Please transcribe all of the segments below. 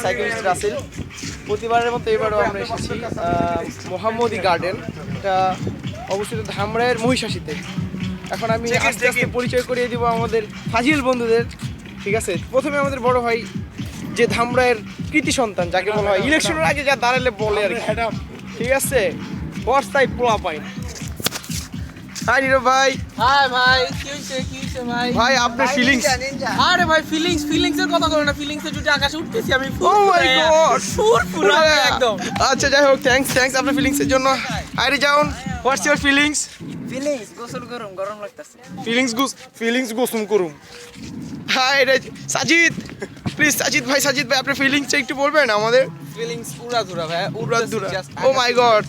Cyclist Rasel. প্রতিবারের মতো এবারও আমরা এসেছি মোহাম্মদী গার্ডেন, এটা অবস্থিত ধামরাইয়ের মহিষাসীতে। এখন আমি আস্তে আস্তে পরিচয় করিয়ে দিব আমাদের ফাজিল বন্ধুদের, ঠিক আছে। প্রথমে আমাদের বড় ভাই, যে ধামরাইয়ের কৃতি সন্তান যাকে বলা হয়, ইলেকশনের আগে যা দাঁড়ালে বলে আর কি, ঠিক আছে। বর্ষায় পোলা পাই। হাই নীরব ভাই। হাই ভাই, কি হইছে ভাই? ভাই আপনার ফিলিংস? আরে ভাই ফিলিংস এর কথা বলো না, ফিলিংস এর যদি আকাশে উঠতেছি আমি ও মাই গড, পুরো একদম। আচ্ছা যাই হোক, থ্যাঙ্কস আপনার ফিলিংস এর জন্য। আরে যাউন, হোয়াটস ইওর ফিলিংস? ফিলিংস গোসল গরম লাগতেছে। ফিলিংস গোসম করুম। হাই রে সাজিদ, প্লিজ সাজিদ ভাই আপনার ফিলিংসটা একটু বলবেন আমাদের? ফিলিংস উড়াধুরা ভাই, উড়াধুরা। ও মাই গড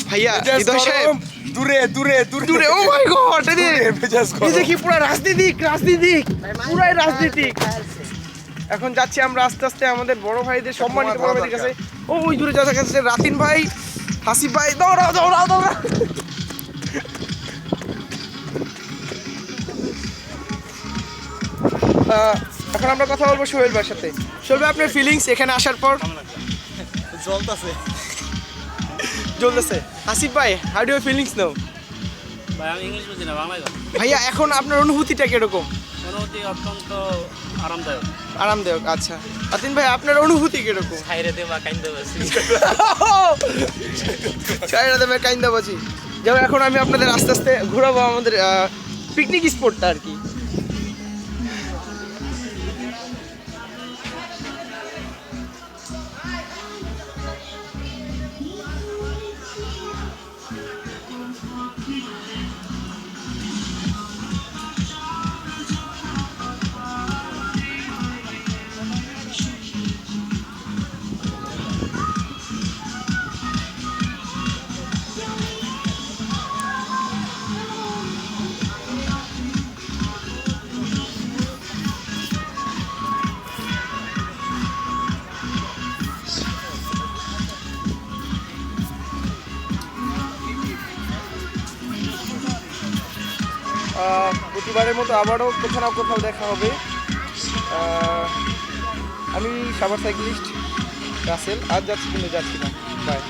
ভাইয়া, হৃদয় সাহেব দূরে। ও মাই গড, এই দেখি পুরো রাজনীতিক পুরাই রাজনীতিক। এখন যাচ্ছি আমরা আস্তে আস্তে আমাদের বড় ভাইদের, সম্মানিত বড় ভাইদের কাছে। ও ওই দূরে যাওয়া কাছে রাতিন ভাই, হাসিফ ভাই, দৌড়াও। এখন আমরা কথা বলবো সোহেল ভাইয়ের সাথে। সোহেল ভাই, আপনার ফিলিংস এখানে আসার পর? জ্বলতেছে। হাসিফ ভাই, হাউ ডু ইউ ফিলিংস নাও? ভাই আমি ইংলিশ বুঝি না, বাংলায় কথা। ভাইয়া এখন আপনার অনুভূতিটা কিরকম? অনুভূতি অত্যন্ত আরামদায়ক। আরামদায়ক, আচ্ছা। আতিন ভাই, আপনার অনুভূতি কিরকম? খাইরে দেবা কাইন্দা বাসি। ছাইরা দেবে কাইন্দা বাজি। যেমন এখন আমি আপনাদের আস্তে আস্তে ঘোরাবো আমাদের পিকনিক স্পটটা আর কি। প্রতিবারের মতো আবারও কোথাও না কোথাও দেখা হবে। আমি সাভার সাইক্লিস্ট রাসেল, আজ যাচ্ছি কিন্তু যাচ্ছি না, বাই।